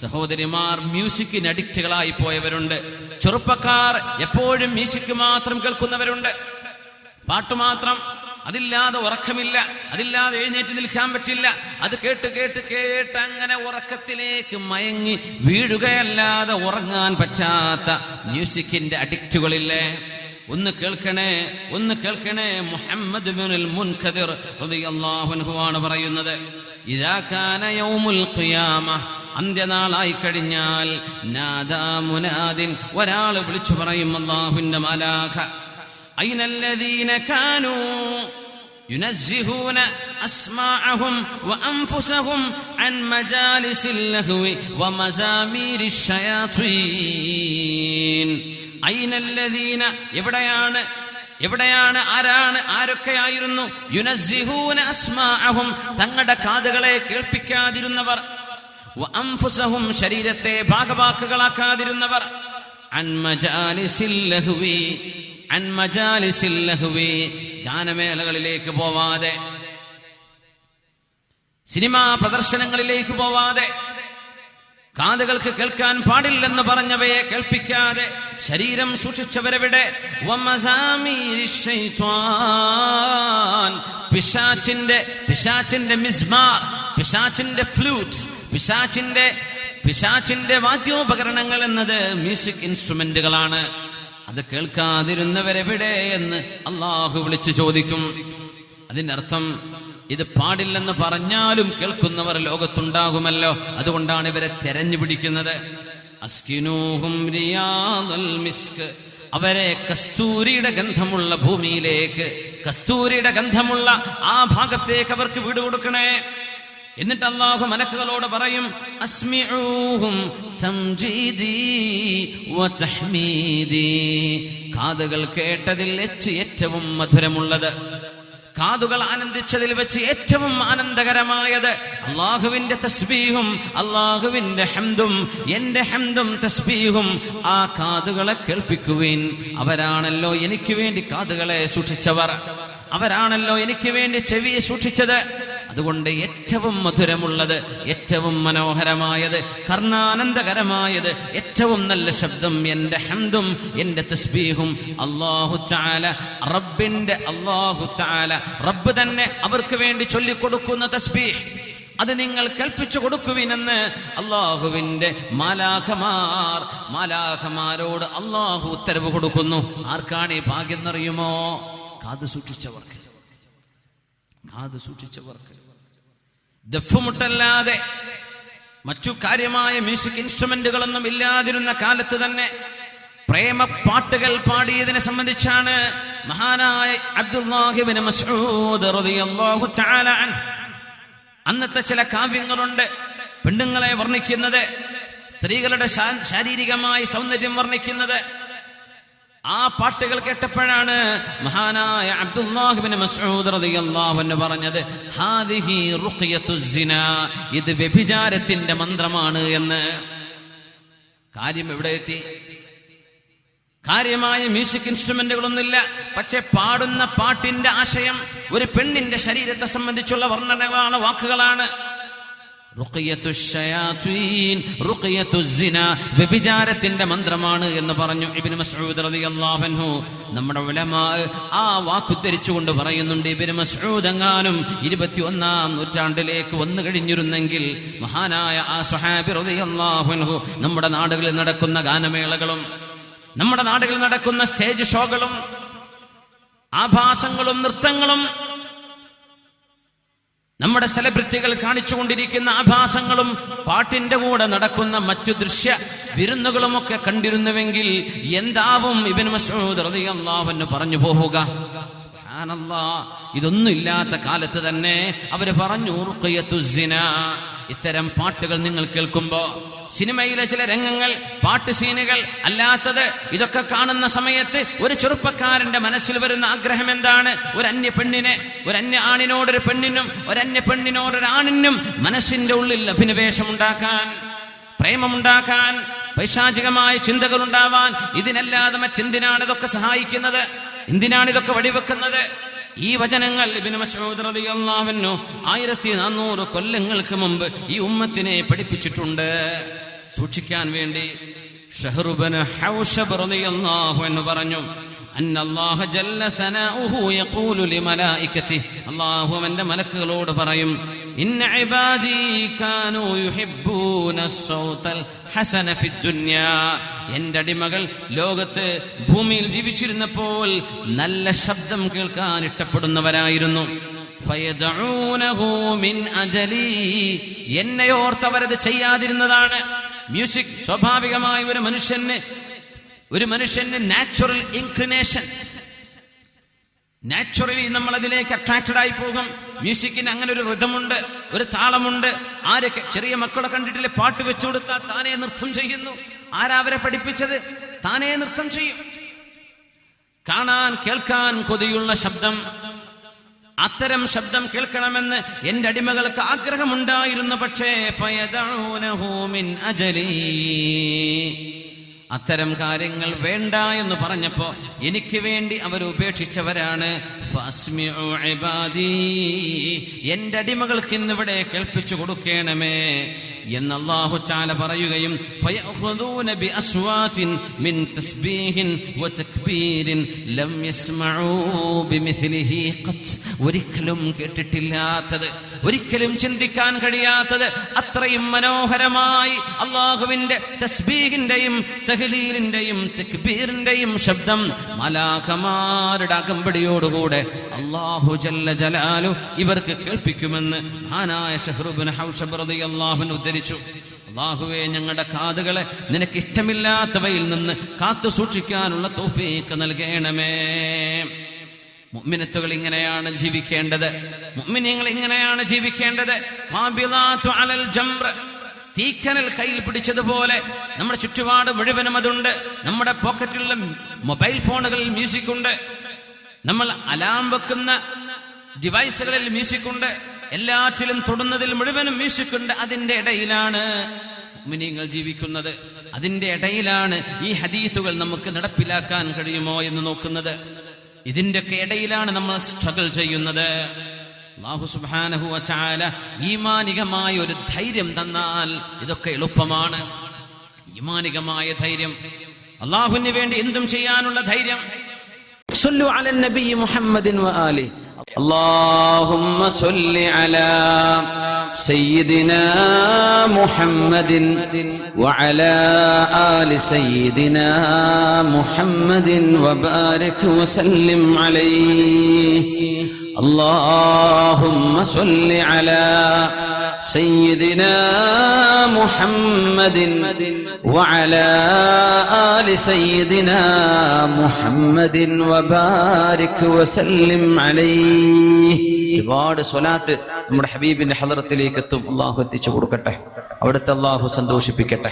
സഹോദരിമാർ മ്യൂസിക്കിന് അഡിക്റ്റുകളായി പോയവരുണ്ട്. ചെറുപ്പക്കാർ എപ്പോഴും മ്യൂസിക് മാത്രം കേൾക്കുന്നവരുണ്ട്. പാട്ട് മാത്രം, അതില്ലാതെ ഉറക്കമില്ല, അതില്ലാതെ എഴുന്നേറ്റ് നിൽക്കാൻ പറ്റില്ല. അത് കേട്ട് കേട്ട് കേട്ട് അങ്ങനെ ഉറക്കത്തിലേക്ക് മയങ്ങി വീഴുകയല്ലാതെ ഉറങ്ങാൻ പറ്റാത്ത മ്യൂസിക്കിന്റെ അഡിക്റ്റുകളില്ലേ? ഒന്ന് കേൾക്കണേ. മുഹമ്മദ് ഇബ്നുൽ മുൻകദിർ റളിയല്ലാഹു അൻഹു ആണ് പറയുന്നത്, ഇദാ കാന യൗമുൽ ഖിയാമ, അന്ത്യനാളായി കഴിഞ്ഞാൽ, നാദാ മുനാദിൻ, ഒരാൾ വിളിച്ചു പറയും, അല്ലാഹുവിന്റെ മലാഖ, അയ്നല്ലദീന കാനൂ യുനസ്സിഹൂന അസ്മാഅഹും വഅൻഫുസഹും അൻ മജാലിസിൽ ലഹ്വി വമസാമീരിശ് ശയാത്വീൻ. അയ്നല്ലദീന, എവിടെയാണ് ആരൊക്കെയായിരുന്നു? യുനസ്സിഹൂന അസ്മാഅഹും, തങ്ങളുടെ കാതുകളെ കേൾപ്പിക്കാതിരുന്നവർ, വഅൻഫുസഹും, ശരീരത്തെ ഭാഗവാക്കുകളാക്കാതിരുന്നവർ, അൻ മജാലിസിൽ ലഹ്വി, ഗാനമേളകളിലേക്ക് പോവാതെ, സിനിമാ പ്രദർശനങ്ങളിലേക്ക് പോവാതെ, കാതുകൾക്ക് കേൾക്കാൻ പാടില്ലെന്ന് പറഞ്ഞവയെ കേൾപ്പിക്കാതെ ശരീരം സൂക്ഷിച്ചവരെവിടെ? പിശാചിന്റെ മിസ്മാർ, പിശാചിന്റെ ഫ്ലൂട്ട്സ്, പിശാചിന്റെ വാദ്യോപകരണങ്ങൾ എന്നത് മ്യൂസിക് ഇൻസ്ട്രുമെന്റുകളാണ്. അത് കേൾക്കാതിരുന്നവരെവിടെ എന്ന് അള്ളാഹു വിളിച്ചു ചോദിക്കും. അതിനർത്ഥം ഇത് പാടില്ലെന്ന് പറഞ്ഞാലും കേൾക്കുന്നവർ ലോകത്തുണ്ടാകുമല്ലോ. അതുകൊണ്ടാണ് ഇവരെ തെരഞ്ഞു പിടിക്കുന്നത്. അസ്കിനൂഹും റിയാദുൽ മിസ്ക്, അവരെ കസ്തൂരിയുടെ ഗന്ധമുള്ള ഭൂമിയിലേക്ക്, കസ്തൂരിയുടെ ഗന്ധമുള്ള ആ ഭാഗത്തേക്ക് അവർക്ക് വീട് കൊടുക്കണേ. എന്നിട്ട് അല്ലാഹു മലക്കുകളോട് പറയും, അസ്മിഊഹും തംജീദി വതഹ്മീദി, കാതുകൾ കേട്ടതിൽ വെച്ച് ഏറ്റവും മധുരമുള്ളത്, കാതുകൾ ആനന്ദിച്ചതിൽ വെച്ച് ഏറ്റവും ആനന്ദകരമായത് അല്ലാഹുവിന്റെ തസ്ബീഹും അല്ലാഹുവിന്റെ ഹംദും, എന്റെ ഹംദും തസ്ബീഹും ആ കാതുകളെ കേൾപ്പിക്കുവിൻ. അവരാണല്ലോ എനിക്ക് വേണ്ടി കാതുകളെ സൂക്ഷിച്ചവർ, അവരാണല്ലോ എനിക്ക് വേണ്ടി ചെവിയെ സൂക്ഷിച്ചത്. അതുകൊണ്ട് ഏറ്റവും മധുരമുള്ളത്, ഏറ്റവും മനോഹരമായത്, കർണാനന്ദകരമായത്, ഏറ്റവും നല്ല ശബ്ദം എന്റെ ഹംദും എന്റെ തസ്ബീഹും അല്ലാഹു തആല, റബ്ബ് തന്നെ അവർക്ക് വേണ്ടി ചൊല്ലിക്കൊടുക്കുന്ന തസ്ബീഹ്, അത് നിങ്ങൾ കൽപ്പിച്ചു കൊടുക്കുവിനെന്ന് അല്ലാഹുവിന്റെ മാലാഖമാരോട് അല്ലാഹു ഉത്തരവ് കൊടുക്കുന്നു. ആർക്കാണ് ഈ ഭാഗ്യം എന്നറിയുമോ? കാത് സൂക്ഷിച്ചവർക്ക്. ദഫ്മുട്ടല്ലാതെ മറ്റു കാര്യമായ മ്യൂസിക് ഇൻസ്ട്രുമെന്റുകളൊന്നും ഇല്ലാതിരുന്ന കാലത്ത് തന്നെ പ്രേമപ്പാട്ടുകൾ പാടിയതിനെ സംബന്ധിച്ചാണ് മഹാനായ അബ്ദുല്ലാഹി ഇബ്നു മസ്ഊദ് റളിയല്ലാഹു തആല അൻഹു, അന്നത്തെ ചില കാവ്യങ്ങളുണ്ട് പെണ്ണുങ്ങളെ വർണ്ണിക്കുന്നത്, സ്ത്രീകളുടെ ശാരീരികമായ സൗന്ദര്യം വർണ്ണിക്കുന്നത്. ആ പാട്ടുകൾ കേട്ടപ്പോഴാണ് മഹാനായ അബ്ദുല്ലാഹി ഇബ്നു മസ്ഊദ് റളിയല്ലാഹു അൻഹു പറഞ്ഞത്, ഹാദിഹി റുഖ്യത്തുസ് സിനാ, ഇത് വ്യഭിചാരത്തിന്റെ മന്ത്രമാണ് എന്ന്. കാര്യം എവിടെ എത്തി? കാര്യമായ മ്യൂസിക് ഇൻസ്ട്രുമെന്റുകളൊന്നുമില്ല, പക്ഷെ പാടുന്ന പാട്ടിന്റെ ആശയം ഒരു പെണ്ണിന്റെ ശരീരത്തെ സംബന്ധിച്ചുള്ള വർണ്ണനകളാണ്, വാക്കുകളാണ്. വ്യഭിചാരത്തിന്റെ മന്ത്രമാണ് എന്ന് പറഞ്ഞു ഇബ്നു മസ്ഊദ് റളിയല്ലാഹു അൻഹു. നമ്മുടെ ഉലമാ ആ വാക്കുദ്ധരിച്ചുകൊണ്ട് പറയുന്നുണ്ട്, ഇബ്നു മസ്ഊദ് എങ്ങാനും 21-ാം നൂറ്റാണ്ടിലേക്ക് വന്നു കഴിഞ്ഞിരുന്നെങ്കിൽ മഹാനായ ആ സ്വഹാബി റളിയല്ലാഹു അൻഹു നമ്മുടെ നാടുകളിൽ നടക്കുന്ന ഗാനമേളകളും നമ്മുടെ നാടുകളിൽ നടക്കുന്ന സ്റ്റേജ് ഷോകളും ആഭാസങ്ങളും നൃത്തങ്ങളും നമ്മുടെ സെലിബ്രിറ്റികൾ കാണിച്ചുകൊണ്ടിരിക്കുന്ന ആഭാസങ്ങളും പാട്ടിന്റെ കൂടെ നടക്കുന്ന മറ്റു ദൃശ്യ വിരുന്നുകളുമൊക്കെ കണ്ടിരുന്നുവെങ്കിൽ എന്താവും ഇബ്നു മസ്ഊദ് റളിയല്ലാഹു അൻഹു പറഞ്ഞു പോവുക. സുബ്ഹാനല്ലാഹ്, ഇതൊന്നും ഇല്ലാത്ത കാലത്ത് തന്നെ അവര് പറഞ്ഞു റുഖ്യത്തുസ് സിനാ, ഇത്തരം പാട്ടുകൾ നിങ്ങൾ കേൾക്കുമ്പോ, സിനിമയിലെ ചില രംഗങ്ങൾ, പാട്ട് സീനുകൾ, അല്ലാത്തത് ഇതൊക്കെ കാണുന്ന സമയത്ത് ഒരു ചെറുപ്പക്കാരന്റെ മനസ്സിൽ വരുന്ന ആഗ്രഹം എന്താണ്? ഒരു അന്യ പെണ്ണിനെ, ഒരു അന്യ ആണിനോടൊരു പെണ്ണിനും, ഒരു അന്യ പെണ്ണിനോടൊരു ആണിനും മനസ്സിന്റെ ഉള്ളിൽ അഭിനിവേശമുണ്ടാക്കാൻ, പ്രേമമുണ്ടാക്കാൻ, പൈശാചികമായ ചിന്തകൾ ഉണ്ടാവാൻ. ഇതിനല്ലാതെ മറ്റെന്തിനാണ് ഇതൊക്കെ സഹായിക്കുന്നത്? എന്തിനാണ് ഇതൊക്കെ വഴിവെക്കുന്നത്? ഈ വചനങ്ങൾ ഇബ്നു മസ്ഊദ് റളിയല്ലാഹു അൻഹു 1400 കൊല്ലങ്ങൾക്ക് മുമ്പ് ഈ ഉമ്മത്തിനെ പഠിപ്പിച്ചിട്ടുണ്ട്. സൂക്ഷിക്കാൻ വേണ്ടി ഷഹ്റു ബിൻ ഹൗശബ് റളിയല്ലാഹു അൻഹു പറഞ്ഞു, അന്നല്ലാഹ ജല്ല സനാഉഹു യഖൂലു ലിമലായികതിഹി, അല്ലാഹു അവന്റെ മലക്കുകളോട് പറയും, ഇന്ന ഇബാദി കാനൂ യുഹിബ്ബൂന സൗതൽ ഹസന ഫിദ്ദുനിയാ, എന്റെ അടിമകൾ ലോകത്ത് ഭൂമിയിൽ ജീവിച്ചിരുന്നപ്പോൾ നല്ല ശബ്ദം കേൾക്കാൻ ഇഷ്ടപ്പെടുന്നവരായിരുന്നു. ഫയദഊനഹു മിൻ അജലി, എന്നെ ഓർത്തവരത് ചെയ്യാതിരുന്നതാണ്. മ്യൂസിക് സ്വാഭാവികമായ ഒരു മനുഷ്യന് നാച്ചുറൽ ഇൻക്ലിനേഷൻ, നാച്ചുറലി നമ്മൾ അതിലേക്ക് അട്രാക്റ്റഡ് ആയി പോകും. മ്യൂസിക്കിന് അങ്ങനെ ഒരു റിതമുണ്ട്, ഒരു താളമുണ്ട്. ആരൊക്കെ ചെറിയ മക്കളെ കണ്ടിട്ടില്ലേ, പാട്ട് വെച്ചു കൊടുത്താൽ താനേ നൃത്തം ചെയ്യുന്നു. ആരാവരെ പഠിപ്പിച്ചത്? താനേ നൃത്തം ചെയ്യും. കാണാൻ കേൾക്കാൻ കൊതിയുള്ള ശബ്ദം, അത്തരം ശബ്ദം കേൾക്കണമെന്ന് എന്റെ അടിമകൾക്ക് ആഗ്രഹമുണ്ടായിരുന്നു. പക്ഷേ ഫയദഊനഹു മിൻ അജലി, അത്തരം കാര്യങ്ങൾ വേണ്ട എന്ന് പറഞ്ഞപ്പോ എനിക്ക് വേണ്ടി അവർ ഉപേക്ഷിച്ചവരാണ്. ഫസ്മിഉ ഇബാദി, എന്റെ അടിമകൾക്ക് ഇന്നിവിടെ കേൾപ്പിച്ചു കൊടുക്കണമേ എന്ന് അല്ലാഹു തആല പറയുകയും, ഫയഖുദൂന ബിഅസ്വാതിൻ മിൻ തസ്ബീഹിൻ വതക്ബീരിൻ ലം യസ്മഊ ബിമിസ്ലിഹി ഖത്ത്, ഒരിക്കലും കേട്ടിട്ടില്ലാത്തത്, ഒരിക്കലും ചിന്തിക്കാൻ കഴിയാത്തത്, അത്രയും മനോഹരമായി അല്ലാഹുവിന്റെ തസ്ബീഹിന്റെയും തഹ്ലീലിന്റെയും തക്ബീറിന്റെയും ശബ്ദം മലാഖമാരുടെ അകമ്പടിയോടുകൂടെ അല്ലാഹു ജല്ല ജലാലു ഇവർക്ക് കേൾപ്പിക്കുമെന്ന് മഹാനായ ഷഹ്റു ബിൻ ഹൗശബ് റളിയല്ലാഹു അൻഹു ഉദ്ധരിച്ചു. അല്ലാഹുവേ, ഞങ്ങളുടെ കാതുകളെ നിനക്ക് ഇഷ്ടമില്ലാത്തവയിൽ നിന്ന് കാത്തു സൂക്ഷിക്കാനുള്ള തൗഫീഖ് നൽകണമേ. മുഅ്മിനത്തുകൾ ഇങ്ങനെയാണ് ജീവിക്കേണ്ടത്. മുഅ്മിനീങ്ങൾ ഇങ്ങനെയാണ് ജീവിക്കേണ്ടത്. ഖാബിലാത്തു അലൽ ജംറ, തീക്കനൽ കയ്യിൽ പിടിച്ചതുപോലെ നമ്മുടെ ചുറ്റുപാട് മുഴുവനും അതുണ്ട്. നമ്മുടെ പോക്കറ്റിലുള്ള മൊബൈൽ ഫോണുകളിൽ മ്യൂസിക് ഉണ്ട്, നമ്മൾ അലാം വെക്കുന്ന ഡിവൈസുകളിൽ മ്യൂസിക് ഉണ്ട്, എല്ലാറ്റിലും തൊടുന്നതിൽ മുഴുവനും മ്യൂസിക് ഉണ്ട്. അതിന്റെ ഇടയിലാണ് മുഅ്മിനീങ്ങൾ ജീവിക്കുന്നത്. അതിന്റെ ഇടയിലാണ് ഈ ഹദീസുകൾ നമുക്ക് നടപ്പിലാക്കാൻ കഴിയുമോ എന്ന് നോക്കുന്നത്. ഇതിന്റെയൊക്കെ ഇടയിലാണ് നമ്മൾ സ്ട്രഗിൾ ചെയ്യുന്നത്. അല്ലാഹു സുബ്ഹാനഹു വ തആല ഈമാനികമായ ഒരു ധൈര്യം തന്നാൽ ഇതൊക്കെ എളുപ്പമാണ്. ഈമാനികമായ ധൈര്യം, അല്ലാഹുവിന് വേണ്ടി എന്തും ചെയ്യാനുള്ള ധൈര്യം. സല്ലു അലൻ നബി മുഹമ്മദിൻ വ ആലി. اللهم صل على سيدنا محمد وعلى آل سيدنا محمد وبارك وسلم عليه. اللهم صل على سيدنا محمد وعلى آل سيدنا محمد وبارك وسلم عليه. ഒരുപാട് സ്വലാത്ത് നമ്മുടെ ഹബീബിന്റെ ഹളറത്തിലേക്ക് എത്തും. അല്ലാഹു എത്തിച്ചു കൊടുക്കട്ടെ, അവിടുത്തെ അല്ലാഹു സന്തോഷിപ്പിക്കട്ടെ.